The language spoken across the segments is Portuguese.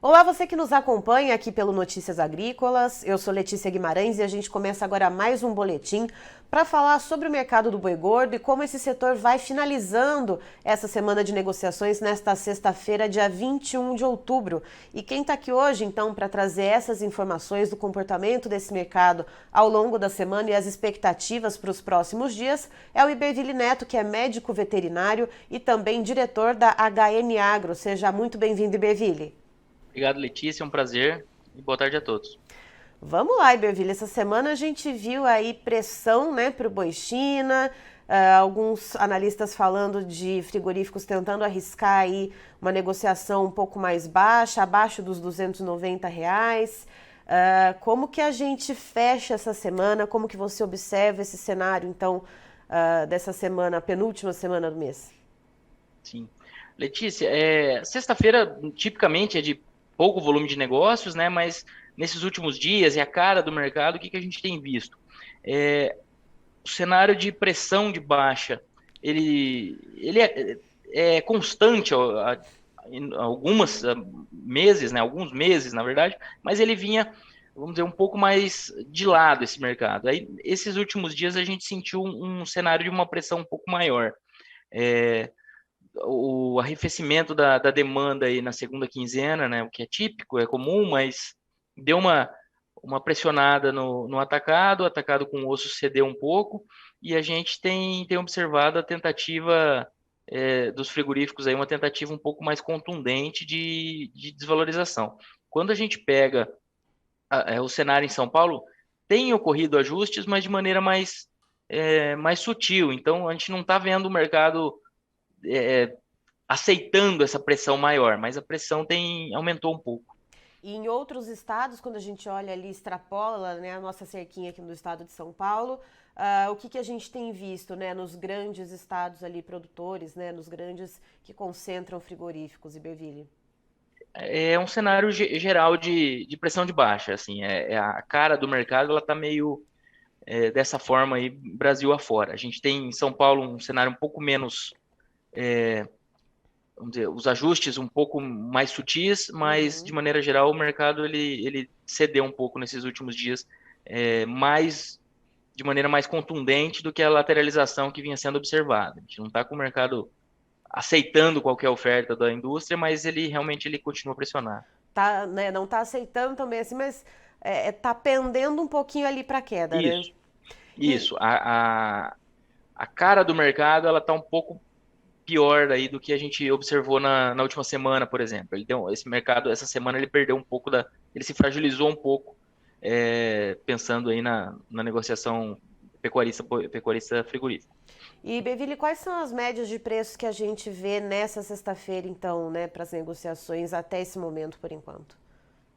Olá, você que nos acompanha aqui pelo Notícias Agrícolas. Eu sou Letícia Guimarães e a gente começa agora mais um boletim para falar sobre o mercado do boi gordo e como esse setor vai finalizando essa semana de negociações nesta sexta-feira, dia 21 de outubro. E quem está aqui hoje, então, para trazer essas informações do comportamento desse mercado ao longo da semana e as expectativas para os próximos dias é o Iberville Neto, que é médico veterinário e também diretor da HN Agro. Seja muito bem-vindo, Iberville. Obrigado, Letícia. É um prazer e boa tarde a todos. Vamos lá, Iberville. Essa semana a gente viu aí pressão, né, para o boi China, alguns analistas falando de frigoríficos tentando arriscar aí uma negociação um pouco mais baixa, abaixo dos R$ 290. Como que a gente fecha essa semana? Como que você observa esse cenário, então, dessa semana, penúltima semana do mês? Sim. Letícia, sexta-feira tipicamente é de pouco volume de negócios, né? Mas nesses últimos dias, e a cara do mercado, o que que a gente tem visto? O cenário de pressão de baixa, ele é constante em meses, né? Alguns meses, na verdade, mas ele vinha, vamos dizer, um pouco mais de lado esse mercado. Aí, esses últimos dias a gente sentiu um cenário de uma pressão um pouco maior. É, o arrefecimento da demanda aí na segunda quinzena, né, o que é típico, é comum, mas deu uma pressionada no atacado, o atacado com osso cedeu um pouco, e a gente tem observado a tentativa dos frigoríficos aí, uma tentativa um pouco mais contundente de desvalorização. Quando a gente pega o cenário em São Paulo, tem ocorrido ajustes, mas de maneira mais sutil. Então, a gente não está vendo o mercado aceitando essa pressão maior, mas a pressão aumentou um pouco. E em outros estados, quando a gente olha ali, extrapola, né, a nossa cerquinha aqui no estado de São Paulo, o que a gente tem visto, né, nos grandes estados ali produtores, né, nos grandes que concentram frigoríficos, Iberville? É um cenário geral de pressão de baixa, assim, a cara do mercado, ela está meio dessa forma aí, Brasil afora. A gente tem em São Paulo um cenário um pouco menos, vamos dizer, os ajustes um pouco mais sutis, mas de Uhum. maneira geral o mercado ele cedeu um pouco nesses últimos dias, mais de maneira mais contundente do que a lateralização que vinha sendo observada. A gente não está com o mercado aceitando qualquer oferta da indústria, mas ele realmente ele continua pressionado. Tá, né, não tá aceitando também assim, mas tá pendendo um pouquinho ali para queda, né? Isso, E, isso. A cara do mercado ela está um pouco pior aí do que a gente observou na última semana, por exemplo. Esse mercado essa semana ele perdeu um pouco ele se fragilizou um pouco, pensando aí na negociação pecuarista frigorífica. e Iberville, quais são as médias de preços que a gente vê nessa sexta-feira, então, né, para as negociações até esse momento, por enquanto?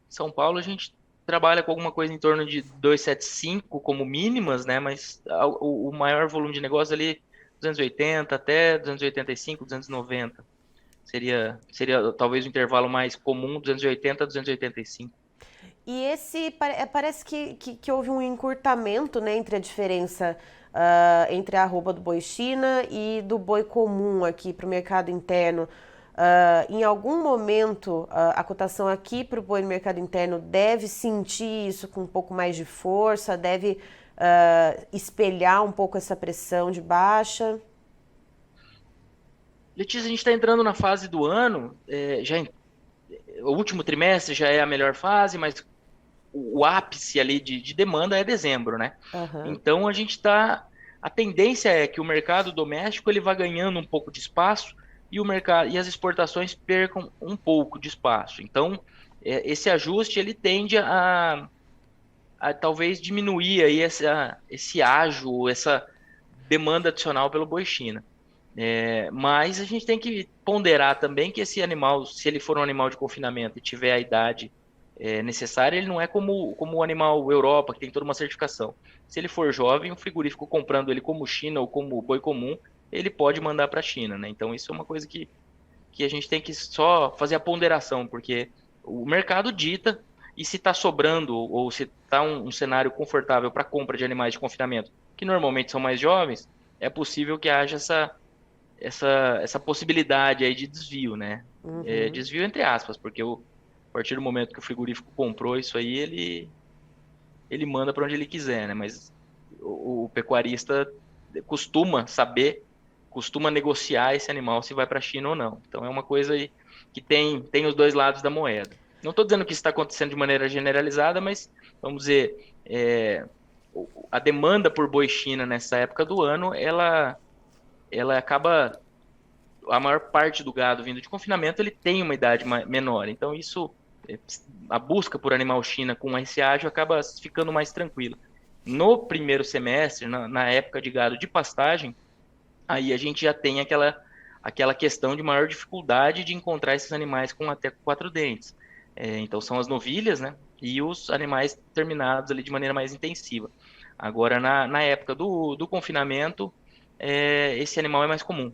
São Paulo a gente trabalha com alguma coisa em torno de 275 como mínimas, né? Mas o maior volume de negócio ali 280 até 285, 290. Seria talvez o intervalo mais comum, 280 a 285. E parece que houve um encurtamento, né, entre a diferença entre a arroba do boi China e do boi comum aqui para o mercado interno. Em algum momento, a cotação aqui para o boi no mercado interno deve sentir isso com um pouco mais de força, deve espelhar um pouco essa pressão de baixa. Letícia, a gente está entrando na fase do ano, o último trimestre já é a melhor fase, mas o ápice ali de demanda é dezembro, né? Aham. Então a tendência é que o mercado doméstico ele vá ganhando um pouco de espaço e o mercado e as exportações percam um pouco de espaço. Então, esse ajuste ele tende a talvez diminuir aí esse ágio, essa demanda adicional pelo boi China. Mas a gente tem que ponderar também que esse animal, se ele for um animal de confinamento e tiver a idade necessária, ele não é como o animal Europa, que tem toda uma certificação. Se ele for jovem, o frigorífico comprando ele como China ou como boi comum, ele pode mandar para a China, né? Então isso é uma coisa que a gente tem que só fazer a ponderação, porque o mercado dita, e se está sobrando ou se está um cenário confortável para compra de animais de confinamento, que normalmente são mais jovens, é possível que haja essa possibilidade aí de desvio, né? Uhum. Desvio entre aspas, porque partir do momento que o frigorífico comprou isso aí, ele manda para onde ele quiser, né? Mas o pecuarista costuma saber, costuma negociar esse animal se vai para a China ou não. Então é uma coisa aí que tem os dois lados da moeda. Não estou dizendo que isso está acontecendo de maneira generalizada, mas vamos dizer, a demanda por boi China nessa época do ano, ela acaba, a maior parte do gado vindo de confinamento, ele tem uma idade menor. Então isso, a busca por animal China com esse ágio acaba ficando mais tranquila. No primeiro semestre, na época de gado de pastagem, aí a gente já tem aquela questão de maior dificuldade de encontrar esses animais com até 4 dentes. Então são as novilhas, né? E os animais terminados ali de maneira mais intensiva. Agora, na época do confinamento, esse animal é mais comum.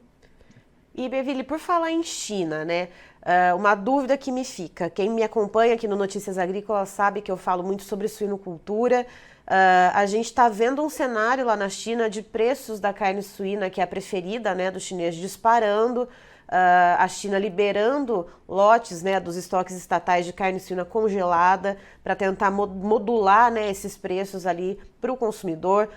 E, Beville, por falar em China, né? Uma dúvida que me fica. Quem me acompanha aqui no Notícias Agrícolas sabe que eu falo muito sobre suinocultura. A gente está vendo um cenário lá na China de preços da carne suína, que é a preferida, né, do chinês, disparando. A China liberando lotes, né, dos estoques estatais de carne suína congelada para tentar modular, né, esses preços ali para o consumidor.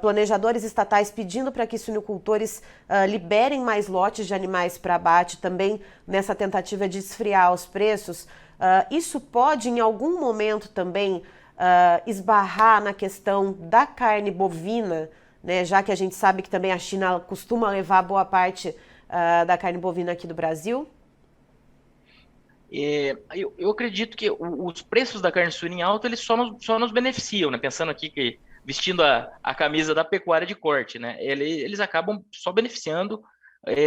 Planejadores estatais pedindo para que suinocultores liberem mais lotes de animais para abate também nessa tentativa de esfriar os preços. Isso pode, em algum momento também, esbarrar na questão da carne bovina, né, já que a gente sabe que também a China costuma levar boa parte da carne bovina aqui do Brasil? Eu acredito que os preços da carne suína em alta, eles só nos beneficiam, né? Pensando aqui que vestindo a camisa da pecuária de corte, né? Eles acabam só beneficiando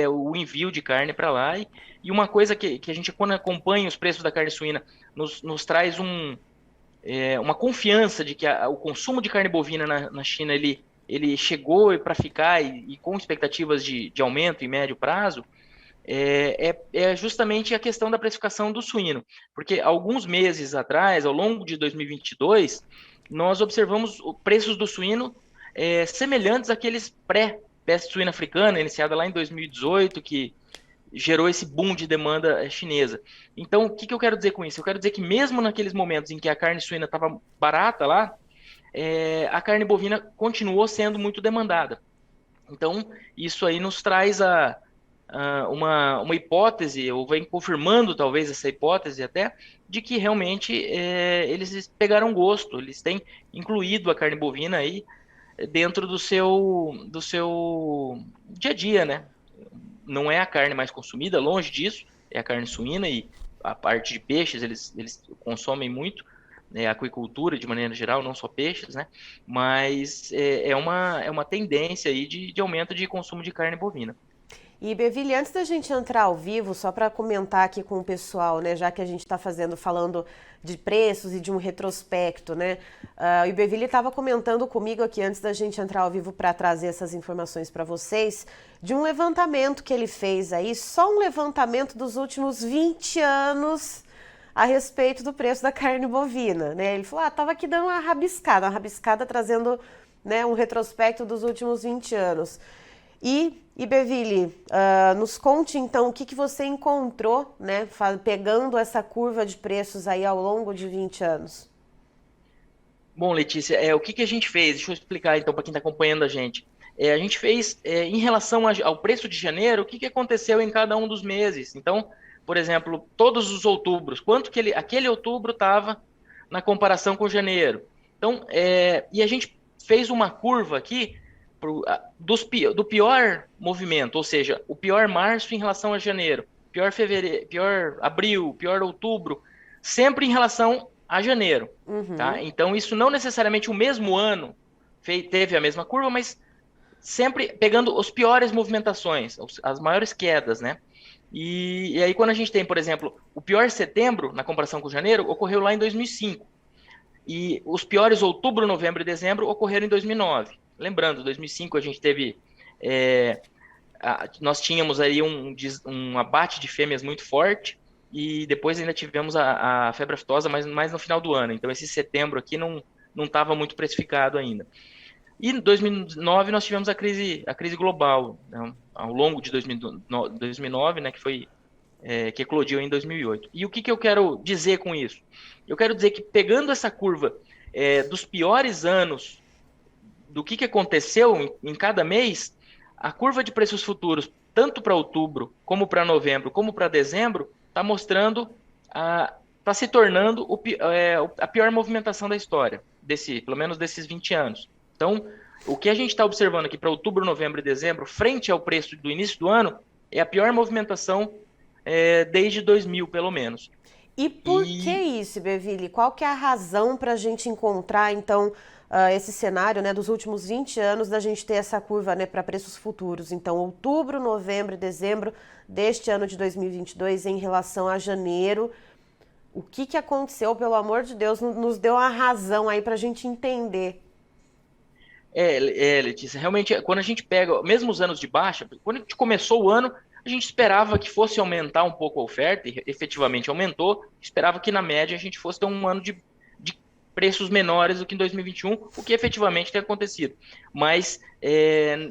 o envio de carne para lá. E uma coisa que a gente, quando acompanha os preços da carne suína, nos traz uma confiança de que o consumo de carne bovina na China, ele chegou para ficar e com expectativas de aumento em médio prazo, é justamente a questão da precificação do suíno. Porque alguns meses atrás, ao longo de 2022, nós observamos preços do suíno semelhantes àqueles pré-peste suína africana, iniciada lá em 2018, que gerou esse boom de demanda chinesa. Então, o que eu quero dizer com isso? Eu quero dizer que mesmo naqueles momentos em que a carne suína estava barata lá, a carne bovina continuou sendo muito demandada. Então, isso aí nos traz uma hipótese, ou vem confirmando talvez essa hipótese até, de que realmente eles pegaram gosto, eles têm incluído a carne bovina aí dentro do seu dia a dia, né? Não é a carne mais consumida, longe disso, é a carne suína, e a parte de peixes eles consomem muito, a aquicultura de maneira geral, não só peixes, né? Mas é uma tendência aí de aumento de consumo de carne bovina. E, Beville, antes da gente entrar ao vivo, só para comentar aqui com o pessoal, né, já que a gente está falando de preços e de um retrospecto, né, o Beville estava comentando comigo aqui antes da gente entrar ao vivo para trazer essas informações para vocês, de um levantamento que ele fez aí, só um levantamento dos últimos 20 anos a respeito do preço da carne bovina, né? Ele falou, estava aqui dando uma rabiscada trazendo, né, um retrospecto dos últimos 20 anos. E Beville, nos conte então o que você encontrou, né, pegando essa curva de preços aí ao longo de 20 anos. Bom, Letícia, o que a gente fez? Deixa eu explicar então para quem está acompanhando a gente. A gente fez, em relação ao preço de janeiro, o que aconteceu em cada um dos meses. Então, por exemplo, todos os outubros, quanto que aquele outubro estava na comparação com janeiro. Então, e a gente fez uma curva aqui do pior movimento, ou seja, o pior março em relação a janeiro, pior fevereiro, pior abril, pior outubro, sempre em relação a janeiro. Uhum. Tá? Então, isso não necessariamente o mesmo ano teve a mesma curva, mas sempre pegando as piores movimentações, as maiores quedas, né? E aí, quando a gente tem, por exemplo, o pior setembro, na comparação com janeiro, ocorreu lá em 2005. E os piores outubro, novembro e dezembro ocorreram em 2009. Lembrando, em 2005 a gente teve... nós tínhamos aí um abate de fêmeas muito forte, e depois ainda tivemos a febre aftosa, mas mais no final do ano. Então, esse setembro aqui não estava muito precificado ainda. E em 2009 nós tivemos a crise global, né? Ao longo de 2009, né, que foi que eclodiu em 2008. E o que eu quero dizer com isso? Eu quero dizer que pegando essa curva dos piores anos, do que aconteceu em cada mês, a curva de preços futuros, tanto para outubro, como para novembro, como para dezembro, está mostrando, está se tornando a pior movimentação da história, pelo menos desses 20 anos. Então, o que a gente está observando aqui para outubro, novembro e dezembro, frente ao preço do início do ano, é a pior movimentação desde 2000, pelo menos. E por que isso, Iberville? Qual que é a razão para a gente encontrar, então, esse cenário, né, dos últimos 20 anos, da gente ter essa curva, né, para preços futuros? Então, outubro, novembro e dezembro deste ano de 2022 em relação a janeiro. O que aconteceu, pelo amor de Deus, nos deu uma razão aí para a gente entender. Letícia, realmente, quando a gente pega, mesmo os anos de baixa, quando a gente começou o ano, a gente esperava que fosse aumentar um pouco a oferta, e efetivamente aumentou. Esperava que, na média, a gente fosse ter um ano de preços menores do que em 2021, o que efetivamente tem acontecido. Mas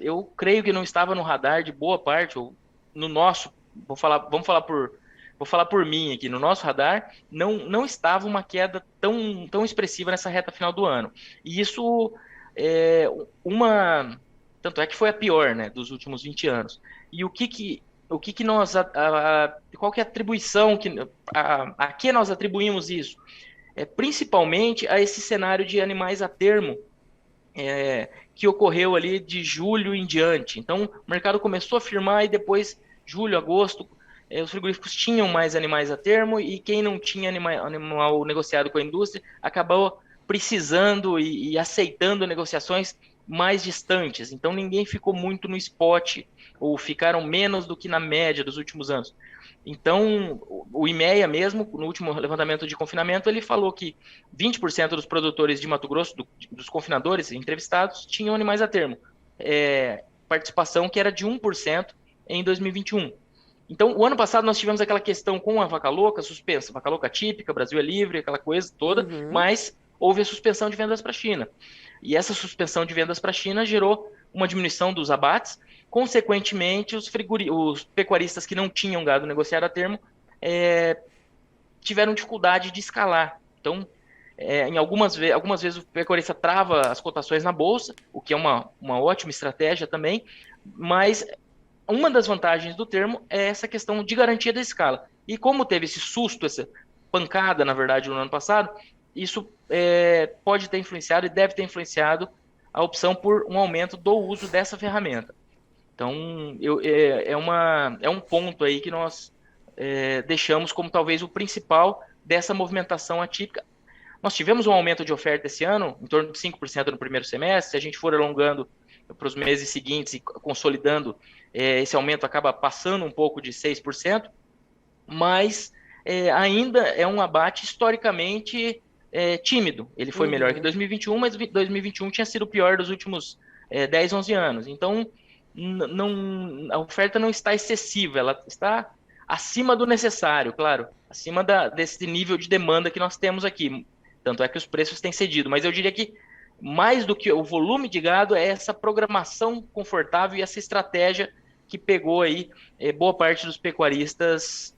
eu creio que não estava no radar de boa parte, ou no nosso, vamos falar por mim aqui, no nosso radar, não estava uma queda tão expressiva nessa reta final do ano. E isso tanto é que foi a pior, né, dos últimos 20 anos. E qual que é a atribuição a que nós atribuímos isso? Principalmente a esse cenário de animais a termo que ocorreu ali de julho em diante. Então, o mercado começou a firmar e depois, julho, agosto, os frigoríficos tinham mais animais a termo e quem não tinha animal negociado com a indústria acabou precisando e aceitando negociações mais distantes. Então, ninguém ficou muito no spot, ou ficaram menos do que na média dos últimos anos. Então, o IMEA mesmo, no último levantamento de confinamento, ele falou que 20% dos produtores de Mato Grosso, dos confinadores entrevistados, tinham animais a termo. Participação que era de 1% em 2021. Então, o ano passado nós tivemos aquela questão com a vaca louca suspensa, vaca louca típica, Brasil é livre, aquela coisa toda, mas houve a suspensão de vendas para a China. E essa suspensão de vendas para a China gerou uma diminuição dos abates. Consequentemente, os pecuaristas que não tinham gado negociado a termo tiveram dificuldade de escalar. Então, algumas vezes o pecuarista trava as cotações na bolsa, o que é uma ótima estratégia também, mas uma das vantagens do termo é essa questão de garantia da escala. E como teve esse susto, essa pancada, na verdade, no ano passado, isso pode ter influenciado e deve ter influenciado a opção por um aumento do uso dessa ferramenta. Então, é um ponto aí que nós deixamos como talvez o principal dessa movimentação atípica. Nós tivemos um aumento de oferta esse ano, em torno de 5% no primeiro semestre. Se a gente for alongando para os meses seguintes e consolidando, esse aumento acaba passando um pouco de 6%, mas ainda é um abate historicamente tímido. Ele foi melhor que 2021, mas 2021 tinha sido o pior dos últimos 10, 11 anos. Então, a oferta não está excessiva, ela está acima do necessário, claro, acima desse nível de demanda que nós temos aqui. Tanto é que os preços têm cedido, mas eu diria que mais do que o volume de gado é essa programação confortável e essa estratégia que pegou aí boa parte dos pecuaristas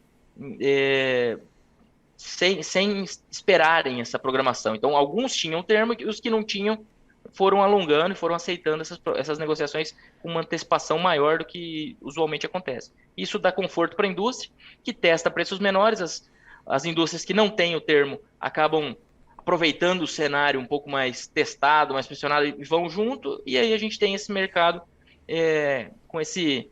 sem esperarem essa programação. Então, alguns tinham termo e os que não tinham foram alongando e foram aceitando essas negociações com uma antecipação maior do que usualmente acontece. Isso dá conforto para a indústria, que testa preços menores. As indústrias que não têm o termo acabam aproveitando o cenário um pouco mais testado, mais pressionado, e vão junto, e aí a gente tem esse mercado com esse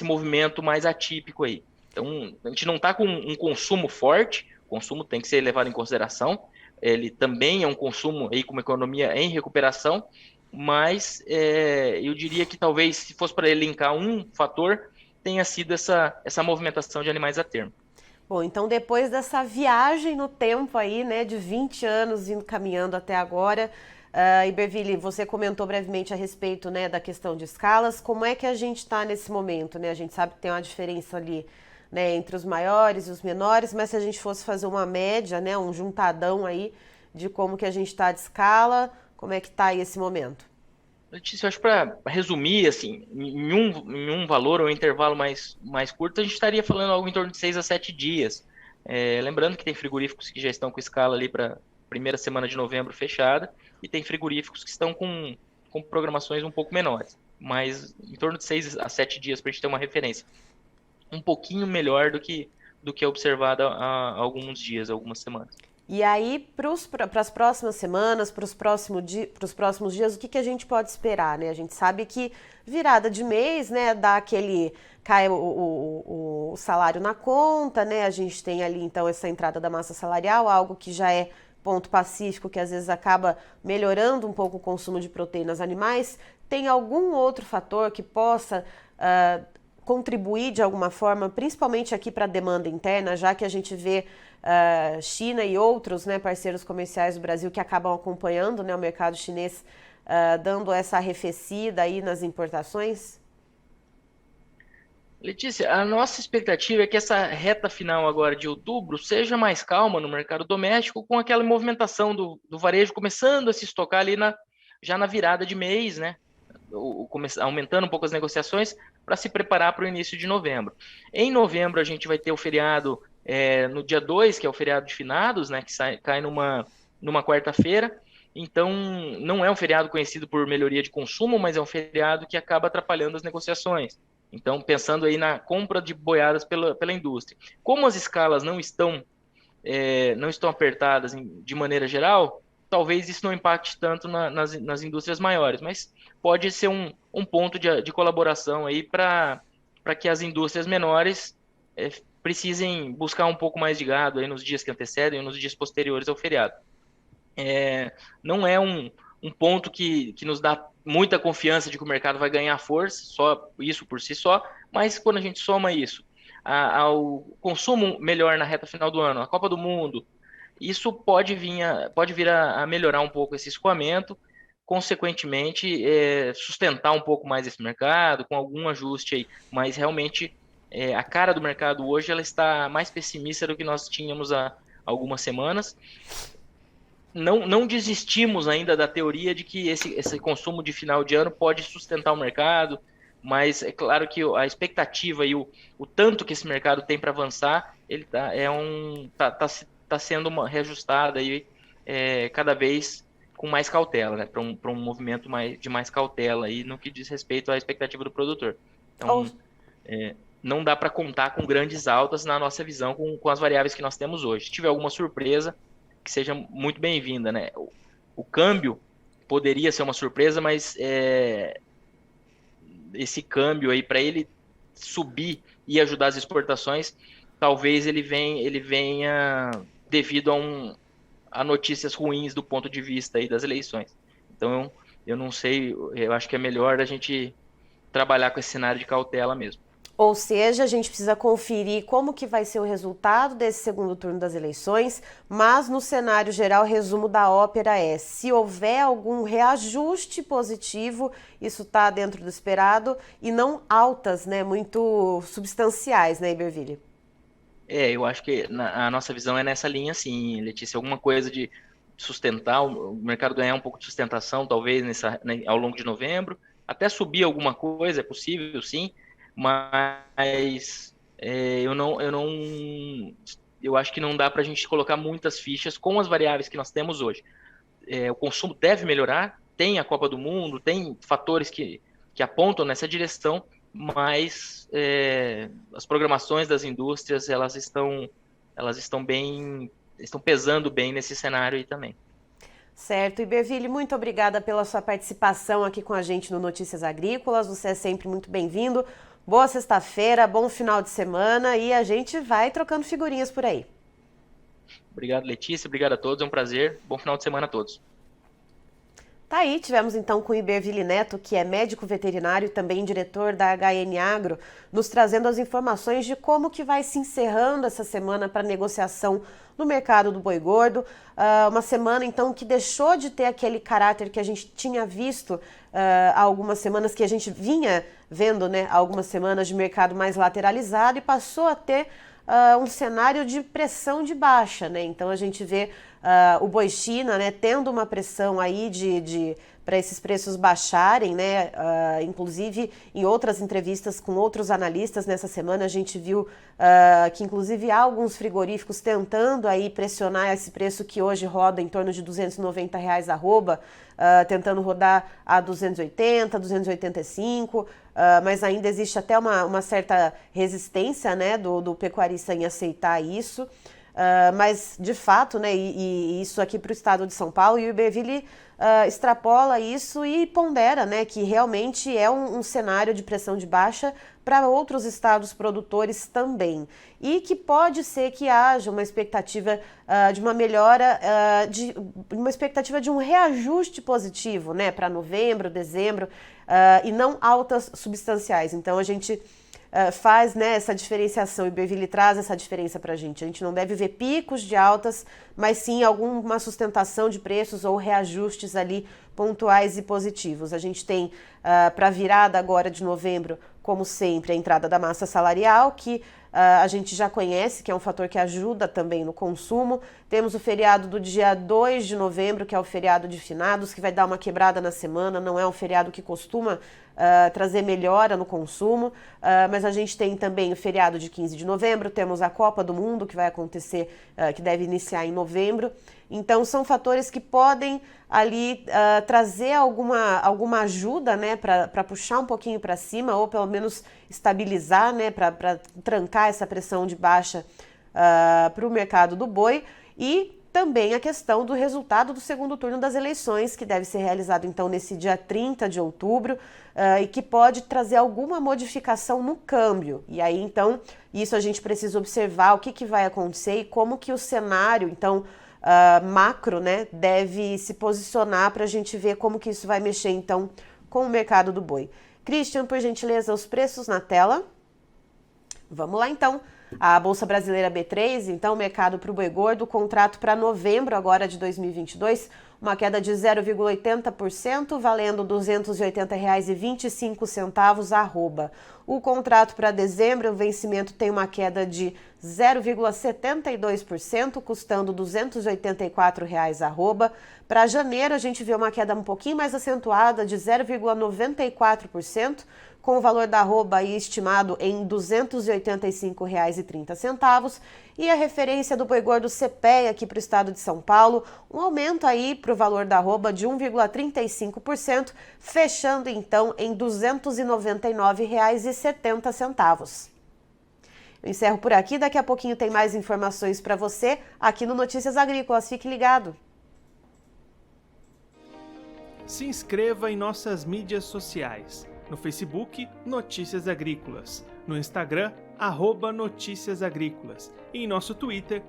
movimento mais atípico aí. Então, a gente não está com um consumo forte, o consumo tem que ser levado em consideração, ele também é um consumo aí com uma economia em recuperação, mas eu diria que talvez, se fosse para elencar um fator, tenha sido essa movimentação de animais a termo. Bom, então depois dessa viagem no tempo aí, né, de 20 anos indo caminhando até agora, Iberville, você comentou brevemente a respeito, né, da questão de escalas. Como é que a gente está nesse momento, né? A gente sabe que tem uma diferença ali, né, entre os maiores e os menores, mas se a gente fosse fazer uma média, né, um juntadão aí de como que a gente está de escala, como é que está aí esse momento? Letícia, eu acho para resumir, assim, em um valor ou intervalo mais curto, a gente estaria falando algo em torno de 6 a 7 dias. Lembrando que tem frigoríficos que já estão com escala ali para primeira semana de novembro fechada, e tem frigoríficos que estão com programações um pouco menores, mas em torno de 6 a 7 dias para a gente ter uma referência. Um pouquinho melhor do que é observado há alguns dias, algumas semanas. E aí, para as próximas semanas, para os próximos dias, o que a gente pode esperar, né? A gente sabe que virada de mês, né, cai o salário na conta, né? A gente tem ali, então, essa entrada da massa salarial, algo que já é ponto pacífico, que às vezes acaba melhorando um pouco o consumo de proteínas animais. Tem algum outro fator que possa contribuir de alguma forma, principalmente aqui para a demanda interna, já que a gente vê China e outros, né, parceiros comerciais do Brasil que acabam acompanhando, né, o mercado chinês, dando essa arrefecida aí nas importações? Letícia, a nossa expectativa é que essa reta final agora de outubro seja mais calma no mercado doméstico, com aquela movimentação do varejo começando a se estocar ali já na virada de mês, né? Aumentando um pouco as negociações para se preparar para o início de novembro. Em novembro, a gente vai ter o feriado no dia 2, que é o feriado de finados, né? Que cai numa quarta-feira. Então, não é um feriado conhecido por melhoria de consumo, mas é um feriado que acaba atrapalhando as negociações. Então, pensando aí na compra de boiadas pela indústria. Como as escalas não estão apertadas de maneira geral, talvez isso não impacte tanto nas indústrias maiores, mas pode ser um ponto de colaboração aí para que as indústrias menores precisem buscar um pouco mais de gado aí nos dias que antecedem ou nos dias posteriores ao feriado. Não é um ponto que nos dá muita confiança de que o mercado vai ganhar força, só isso por si só, mas quando a gente soma isso ao consumo melhor na reta final do ano, a Copa do Mundo, isso pode vir a melhorar um pouco esse escoamento, consequentemente sustentar um pouco mais esse mercado, com algum ajuste aí, mas realmente a cara do mercado hoje ela está mais pessimista do que nós tínhamos há algumas semanas. Não desistimos ainda da teoria de que esse consumo de final de ano pode sustentar o mercado, mas é claro que a expectativa e o tanto que esse mercado tem para avançar, ele tá sendo reajustado aí, cada vez com mais cautela, né, para um movimento de mais cautela aí no que diz respeito à expectativa do produtor. Então, não dá para contar com grandes altas na nossa visão com as variáveis que nós temos hoje. Se tiver alguma surpresa, que seja muito bem-vinda, né? O câmbio poderia ser uma surpresa, mas esse câmbio aí, para ele subir e ajudar as exportações, talvez ele venha devido a notícias ruins do ponto de vista aí das eleições. Então, eu não sei, eu acho que é melhor a gente trabalhar com esse cenário de cautela mesmo. Ou seja, a gente precisa conferir como que vai ser o resultado desse segundo turno das eleições, mas no cenário geral, o resumo da ópera é: se houver algum reajuste positivo, isso está dentro do esperado, e não altas, né, muito substanciais, né, Iberville? Eu acho que a nossa visão é nessa linha, sim, Letícia, alguma coisa de sustentar, o mercado ganhar um pouco de sustentação, talvez ao longo de novembro, até subir alguma coisa, é possível, sim, mas eu acho que não dá para a gente colocar muitas fichas com as variáveis que nós temos hoje. O consumo deve melhorar, tem a Copa do Mundo, tem fatores que apontam nessa direção, mas as programações das indústrias elas estão pesando bem nesse cenário aí também. Certo. Iberville, muito obrigada pela sua participação aqui com a gente no Notícias Agrícolas. Você é sempre muito bem-vindo. Boa sexta-feira, bom final de semana e a gente vai trocando figurinhas por aí. Obrigado, Letícia. Obrigado a todos. É um prazer. Bom final de semana a todos. Tá aí, tivemos então com o Iberville Neto, que é médico veterinário e também diretor da HN Agro, nos trazendo as informações de como que vai se encerrando essa semana para negociação no mercado do boi gordo. Uma semana então que deixou de ter aquele caráter que a gente tinha visto há algumas semanas, que a gente vinha vendo, né, há algumas semanas de mercado mais lateralizado, e passou a ter um cenário de pressão de baixa, né? Então a gente vê o boi China, né, tendo uma pressão aí para esses preços baixarem, né? Inclusive, em outras entrevistas com outros analistas nessa semana, a gente viu que, inclusive, há alguns frigoríficos tentando aí pressionar esse preço que hoje roda em torno de R$ 290 arroba, tentando rodar a 280, 285, mas ainda existe até uma certa resistência, né, do pecuarista em aceitar isso. Mas, de fato, né, e isso aqui para o estado de São Paulo, e o Iberville extrapola isso e pondera, né, que realmente é um cenário de pressão de baixa para outros estados produtores também. E que pode ser que haja uma expectativa de uma melhora, uma expectativa de um reajuste positivo, né, para novembro, dezembro, e não altas substanciais. Então, a gente faz, né, essa diferenciação, e o Iberville traz essa diferença para a gente. A gente não deve ver picos de altas, mas sim alguma sustentação de preços ou reajustes ali pontuais e positivos. A gente tem para a virada agora de novembro, como sempre, a entrada da massa salarial, que a gente já conhece, que é um fator que ajuda também no consumo. Temos o feriado do dia 2 de novembro, que é o feriado de finados, que vai dar uma quebrada na semana, não é um feriado que costuma trazer melhora no consumo, mas a gente tem também o feriado de 15 de novembro, temos a Copa do Mundo, que vai acontecer, que deve iniciar em novembro. Então, são fatores que podem ali trazer alguma ajuda, né, para puxar um pouquinho para cima, ou pelo menos estabilizar, né, para trancar essa pressão de baixa para o mercado do boi. E também a questão do resultado do segundo turno das eleições, que deve ser realizado então nesse dia 30 de outubro, e que pode trazer alguma modificação no câmbio. E aí, então, isso a gente precisa observar o que vai acontecer e como que o cenário, então, macro, né, deve se posicionar para a gente ver como que isso vai mexer, então, com o mercado do boi. Christian, por gentileza, os preços na tela. Vamos lá, então. A Bolsa Brasileira B3, então, mercado para o boi gordo, contrato para novembro agora de 2022, uma queda de 0,80%, valendo R$ 280,25 arroba. O contrato para dezembro, o vencimento tem uma queda de 0,72%, custando R$ 284 arroba. Para janeiro, a gente vê uma queda um pouquinho mais acentuada de 0,94%, com o valor da arroba aí estimado em R$ 285,30. E a referência do boi gordo CPEA aqui para o estado de São Paulo, um aumento aí para o valor da arroba de 1,35%, fechando então em R$ 299,70. Eu encerro por aqui, daqui a pouquinho tem mais informações para você aqui no Notícias Agrícolas. Fique ligado! Se inscreva em nossas mídias sociais. No Facebook, Notícias Agrícolas. No Instagram, @Notícias Agrícolas. E em nosso Twitter,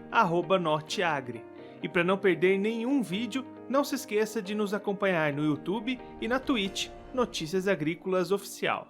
@Norteagri. E para não perder nenhum vídeo, não se esqueça de nos acompanhar no YouTube e na Twitch, Notícias Agrícolas Oficial.